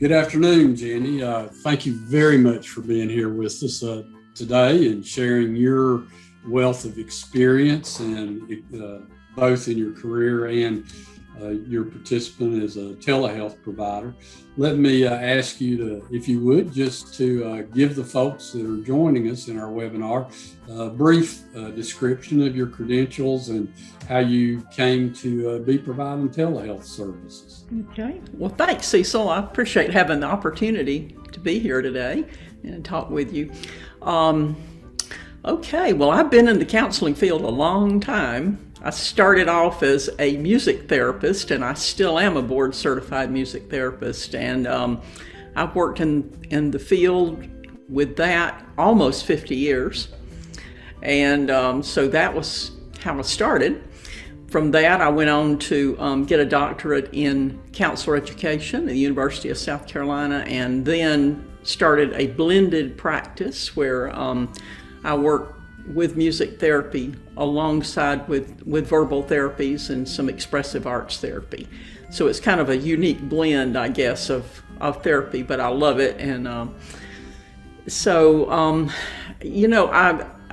Good afternoon, Jennie. Thank you very much for being here with us today and sharing your wealth of experience and both in your career and your participant as a telehealth provider. Let me ask you to, if you would, just to give the folks that are joining us in our webinar a brief description of your credentials and how you came to be providing telehealth services. Okay. Well, thanks, Cecil. I appreciate having the opportunity to be here today and talk with you. Okay. Well, I've been in the counseling field a long time. I started off as a music therapist, and I still am a board certified music therapist. And I've worked in the field with that almost 50 years. And so that was how I started. From that, I went on to get a doctorate in counselor education at the University of South Carolina, and then started a blended practice where I work with music therapy alongside with verbal therapies and some expressive arts therapy. So it's kind of a unique blend, I guess, of therapy, but I love it. And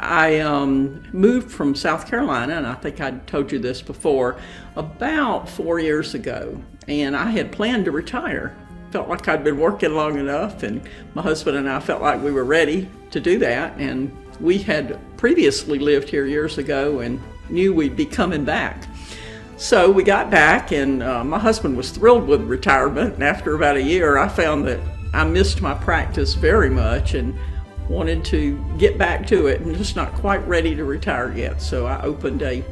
I moved from South Carolina, and I think I told you this before, about 4 years ago, and I had planned to retire. Felt like I'd been working long enough, and my husband and I felt like we were ready to do that. And we had previously lived here years ago and knew we'd be coming back. So we got back, and my husband was thrilled with retirement. And after about a year, I found that I missed my practice very much and wanted to get back to it, and just not quite ready to retire yet. So I opened a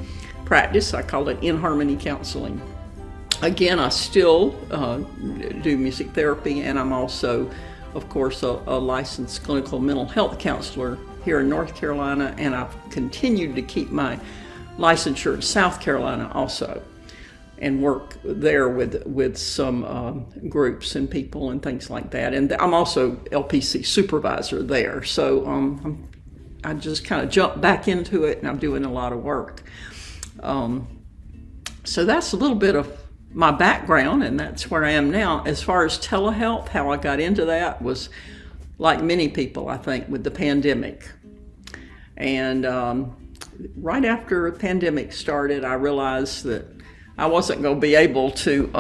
practice. I called it In Harmony Counseling. Again, I still do music therapy, and I'm also, of course, a licensed clinical mental health counselor here in North Carolina, and I've continued to keep my licensure in South Carolina also, and work there with some groups and people and things like that. And I'm also LPC supervisor there, so I just kind of jumped back into it, and I'm doing a lot of work. So that's a little bit of my background, and that's where I am now. As far as telehealth, how I got into that was like many people, I think, with the pandemic. And right after the pandemic started, I realized that I wasn't going to be able to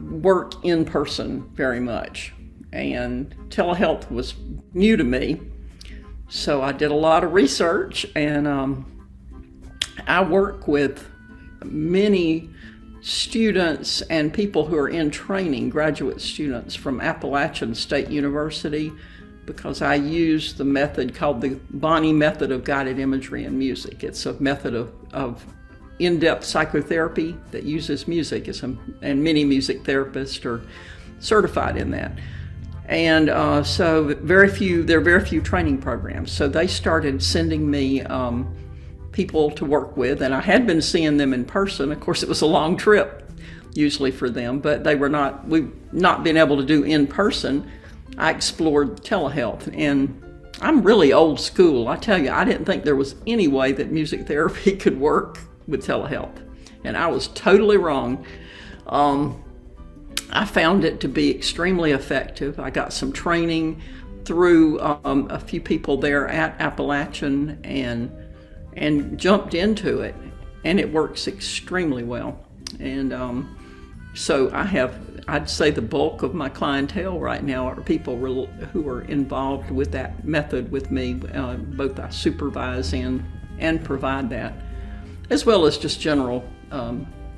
work in person very much. And telehealth was new to me. So I did a lot of research, and I work with many students and people who are in training, graduate students from Appalachian State University, because I use the method called the Bonnie method of guided imagery and music. It's a method of in-depth psychotherapy that uses music, and many music therapists are certified in that. And so there are very few training programs. So they started sending me people to work with, and I had been seeing them in person. Of course, it was a long trip usually for them, but we've not been able to do in person. I explored telehealth, and I'm really old school. I tell you, I didn't think there was any way that music therapy could work with telehealth, and I was totally wrong. I found it to be extremely effective. I got some training through a few people there at Appalachian, and jumped into it, and it works extremely well. And so I'd say the bulk of my clientele right now are people who are involved with that method with me. Both I supervise and provide that, as well as just general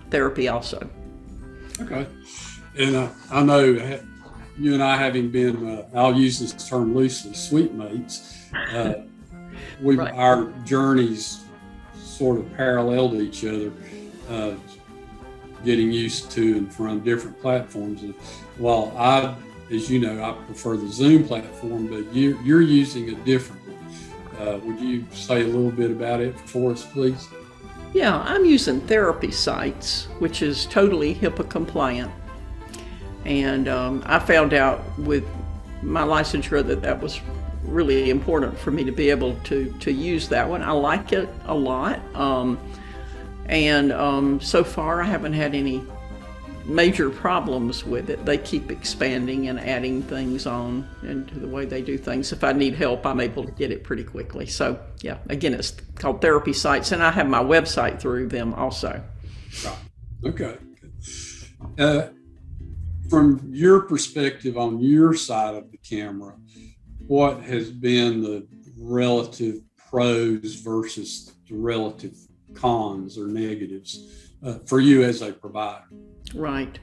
therapy also. Okay. And I know you and I, having been, I'll use this term loosely, sweet mates, right. Our journeys sort of paralleled each other, getting used to and from different platforms. And while as you know, I prefer the Zoom platform, but you're using a different one. Would you say a little bit about it for us, please? Yeah, I'm using Therapy Sites, which is totally HIPAA compliant. And I found out with my licensure that was really important for me to be able to use that one. I like it a lot. So far I haven't had any major problems with it. They keep expanding and adding things on into the way they do things. If I need help, I'm able to get it pretty quickly. So yeah, again, it's called Therapy Sites, and I have my website through them also. Okay. From your perspective on your side of the camera, what has been the relative pros versus the relative cons or negatives for you as a provider? Right.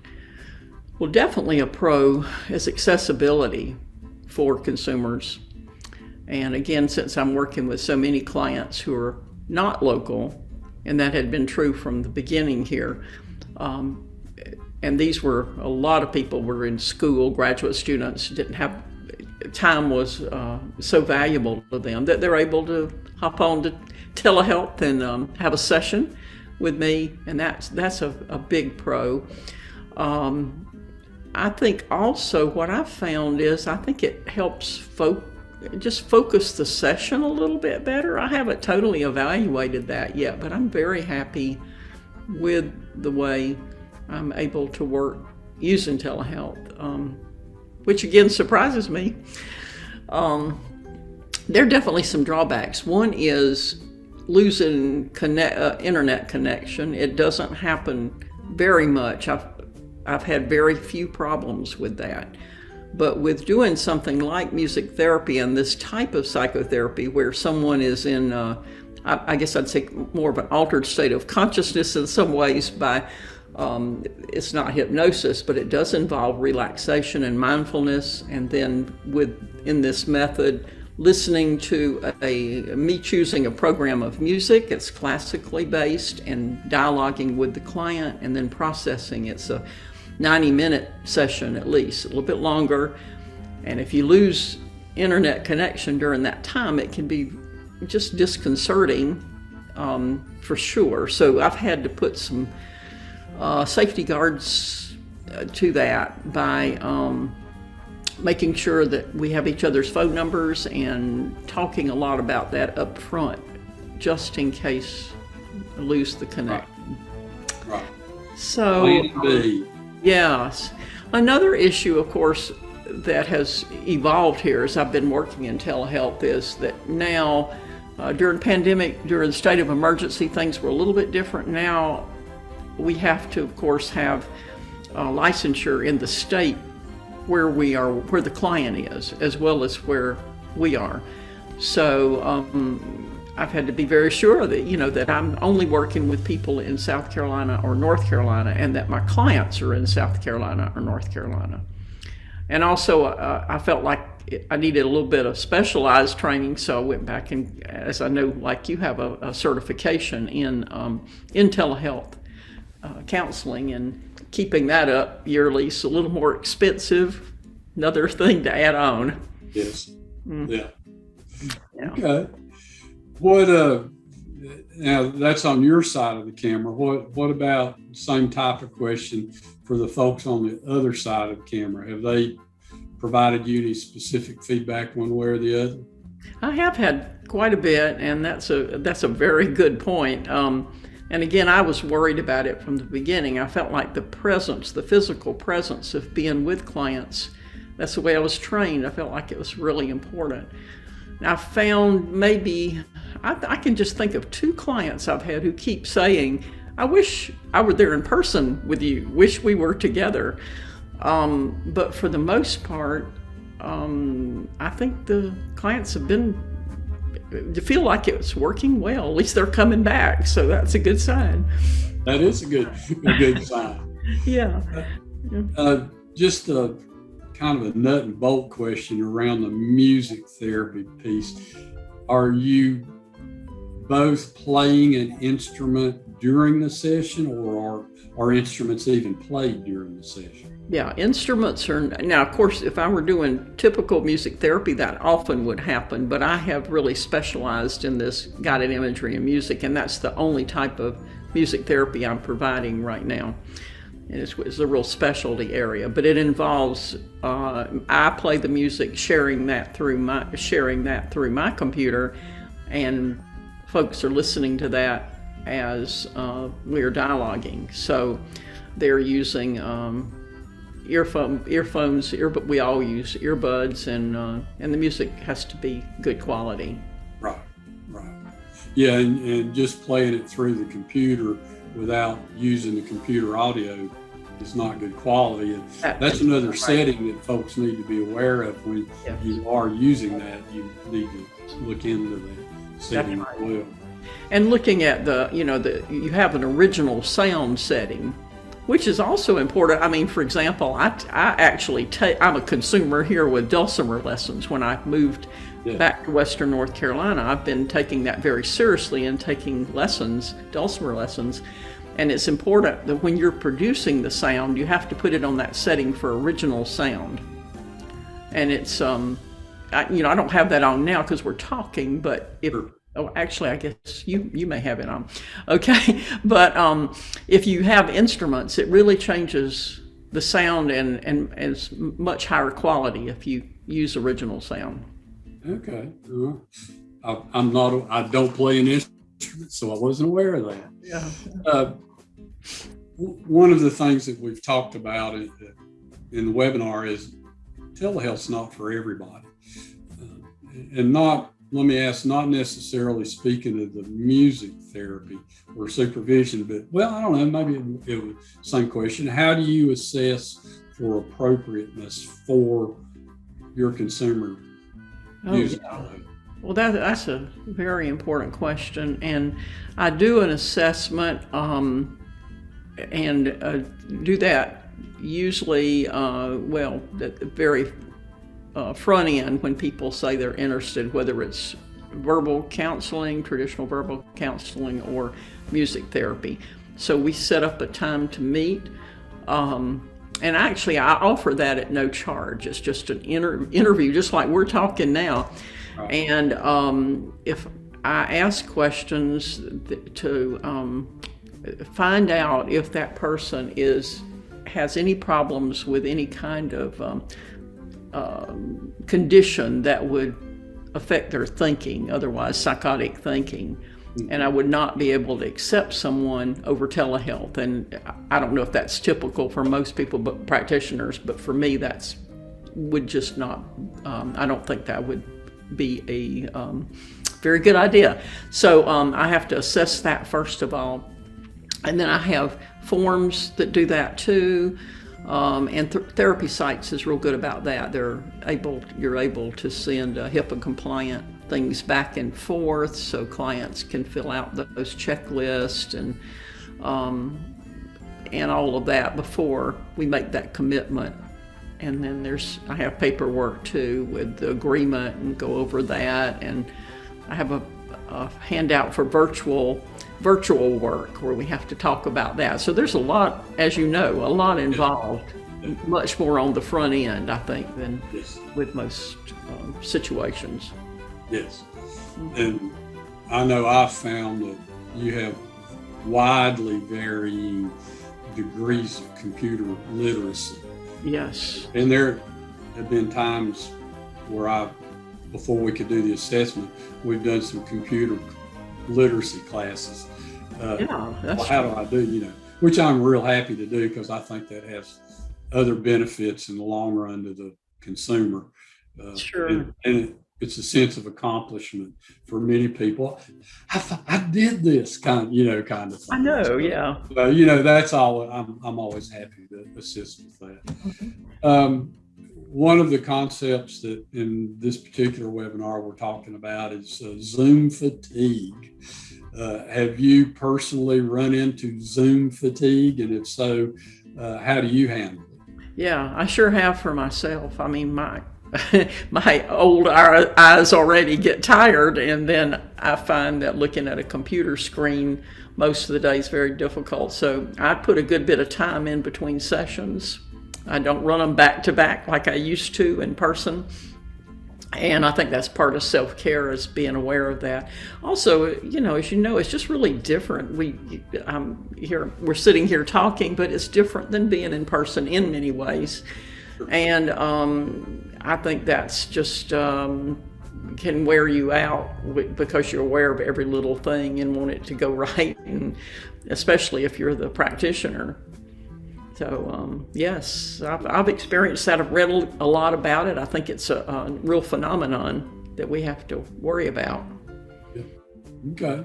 Well, definitely a pro is accessibility for consumers. And again, since I'm working with so many clients who are not local, and that had been true from the beginning here, and these were, a lot of people were in school, graduate students, didn't have, time was so valuable to them that they're able to hop on to Telehealth and have a session with me, and that's a big pro. I think also what I've found is I think it helps just focus the session a little bit better. I haven't totally evaluated that yet, but I'm very happy with the way I'm able to work using telehealth, which again surprises me. There are definitely some drawbacks. One is losing internet connection. It doesn't happen very much. I've had very few problems with that. But with doing something like music therapy and this type of psychotherapy where someone is in, I guess I'd say more of an altered state of consciousness in some ways by, it's not hypnosis, but it does involve relaxation and mindfulness. And then in this method, listening to me choosing a program of music, it's classically based, and dialoguing with the client and then processing. It's a 90-minute session at least, a little bit longer. And if you lose internet connection during that time, it can be just disconcerting for sure. So I've had to put some safety guards to that by making sure that we have each other's phone numbers and talking a lot about that up front, just in case I lose the connection. Right. So, Plan B. Yes. Another issue, of course, that has evolved here as I've been working in telehealth is that now, during pandemic, during the state of emergency, things were a little bit different. Now we have to, of course, have licensure in the state where we are, where the client is, as well as where we are. So I've had to be very sure that, that I'm only working with people in South Carolina or North Carolina, and that my clients are in South Carolina or North Carolina. And also, I felt like I needed a little bit of specialized training, so I went back and, as I know, like you have a certification in telehealth counseling, and keeping that up yearly is a little more expensive. Another thing to add on. Yes. Yeah. Yeah. Okay. What now that's on your side of the camera. What about same type of question for the folks on the other side of the camera? Have they provided you any specific feedback one way or the other? I have had quite a bit, and that's a very good point. And again, I was worried about it from the beginning. I felt like the physical presence of being with clients, that's the way I was trained. I felt like it was really important. I found maybe, I can just think of 2 clients I've had who keep saying, I wish I were there in person with you, wish we were together. But for the most part, I think the clients have feel like it's working well. At least they're coming back, so that's a good sign. That is a good sign. Yeah. Just a kind of a nut and bolt question around the music therapy piece. Are you both playing an instrument during the session, or are instruments even played during the session? Yeah, instruments are, now of course if I were doing typical music therapy that often would happen, but I have really specialized in this guided imagery and music, and that's the only type of music therapy I'm providing right now. And it's a real specialty area, but it involves, I play the music, sharing that through my computer, and folks are listening to that as we're dialoguing. So they're using earphones. We all use earbuds, and the music has to be good quality. Right. Yeah, and just playing it through the computer without using the computer audio is not good quality. And that's another setting that folks need to be aware of when you are using that. You need to look into that setting as well. And looking at you have an original sound setting, which is also important. I mean, for example, I'm a consumer here with dulcimer lessons. When I moved back to Western North Carolina, I've been taking that very seriously and taking lessons, dulcimer lessons. And it's important that when you're producing the sound, you have to put it on that setting for original sound. And it's, I don't have that on now because we're talking, but actually, I guess you may have it on. Okay, but if you have instruments, it really changes the sound and is much higher quality if you use original sound. Okay, I don't play an instrument, so I wasn't aware of that. Yeah. One of the things that we've talked about in the webinar is telehealth's not for everybody, and not necessarily speaking of the music therapy or supervision, but I don't know, maybe it was the same question. How do you assess for appropriateness for your consumer using telehealth? Well, that's a very important question, and I do an assessment and do that usually, at the very front end when people say they're interested, whether it's verbal counseling, traditional verbal counseling, or music therapy. So we set up a time to meet, and actually I offer that at no charge. It's just an interview, just like we're talking now. Right. And if I ask questions to find out if that person has any problems with any kind of condition that would affect their thinking, otherwise psychotic thinking. Mm-hmm. And I would not be able to accept someone over telehealth. And I don't know if that's typical for most people, but practitioners, but for me, would just not, I don't think that would be a very good idea. So I have to assess that first of all. And then I have forms that do that too. And therapy sites is real good about that. You're able to send HIPAA compliant things back and forth so clients can fill out those checklists and all of that before we make that commitment. And then I have paperwork too with the agreement and go over that. And I have a handout for virtual work where we have to talk about that. So there's a lot, as you know, a lot involved, much more on the front end, I think, than with most situations. Yes. And I know I've found that you have widely varying degrees of computer literacy. Yes. And there have been times where before we could do the assessment, we've done some computer literacy classes. How do I do, which I'm real happy to do because I think that has other benefits in the long run to the consumer. Sure. And it's a sense of accomplishment for many people. I did this kind of thing. I know, yeah. That's all. I'm always happy to assist with that. Mm-hmm. One of the concepts that in this particular webinar we're talking about is Zoom fatigue. Have you personally run into Zoom fatigue? And if so, how do you handle it? Yeah, I sure have for myself. I mean, my old eyes already get tired, and then I find that looking at a computer screen most of the day is very difficult. So I put a good bit of time in between sessions. I don't run them back to back like I used to in person. And I think that's part of self-care, is being aware of that. Also, as you know, it's just really different. We're sitting here talking, but it's different than being in person in many ways. And I think that's just can wear you out because you're aware of every little thing and want it to go right, and especially if you're the practitioner. So yes, I've experienced that. I've read a lot about it. I think it's a real phenomenon that we have to worry about. Yeah. Okay.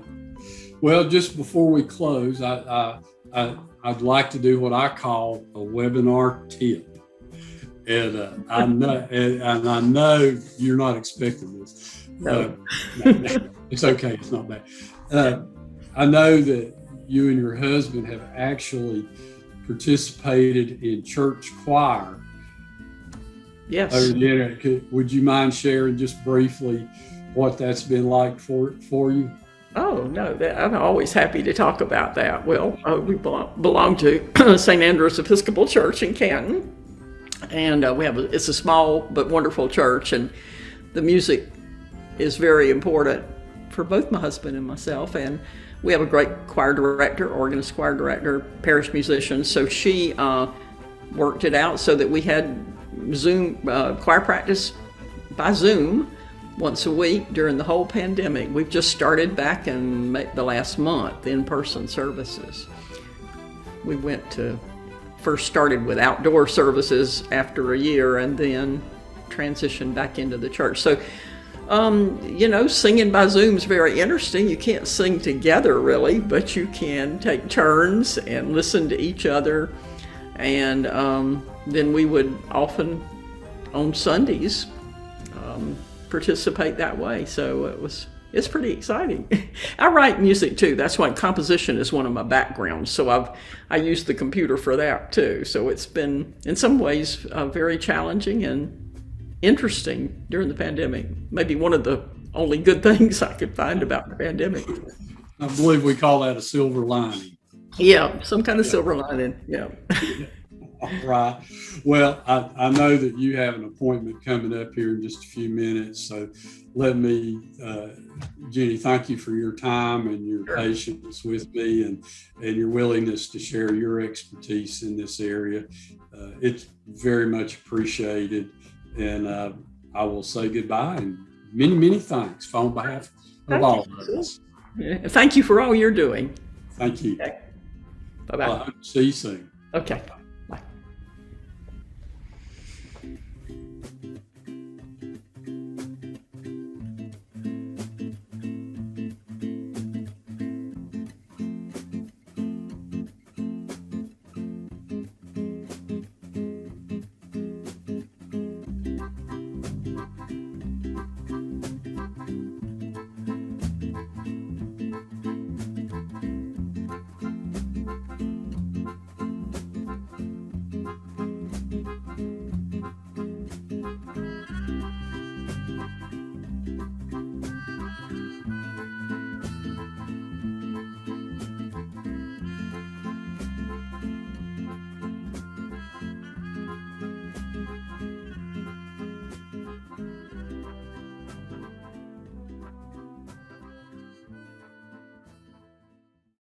Well, just before we close, I'd like to do what I call a webinar tip. And I know you're not expecting this. No. It's okay. It's not bad. I know that you and your husband have actually participated in church choir. Yes. Would you mind sharing just briefly what that's been like for you? Oh, no, I'm always happy to talk about that. Well, we belong to St. Andrew's Episcopal Church in Canton, and it's a small but wonderful church, and the music is very important for both my husband and myself, and we have a great choir director, organist choir director, parish musician, so she worked it out so that we had Zoom choir practice by Zoom once a week during the whole pandemic. We've just started back in the last month, in-person services. We first started with outdoor services after a year and then transitioned back into the church. So, singing by Zoom is very interesting. You can't sing together really, but you can take turns and listen to each other. And then we would often, on Sundays, participate that way. So it's pretty exciting. I write music too. That's why composition is one of my backgrounds. So I use the computer for that too. So it's been in some ways very challenging and interesting during the pandemic. Maybe one of the only good things I could find about the pandemic. I believe we call that a silver lining. Yeah, some kind of silver lining. Yeah. All right. Well, I know that you have an appointment coming up here in just a few minutes. So let me, Jennie, thank you for your time and your patience with me and your willingness to share your expertise in this area. It's very much appreciated. And I will say goodbye and many, many thanks on behalf of all of us. Thank you for all you're doing. Thank you. Okay. Bye-bye. See you soon. Okay.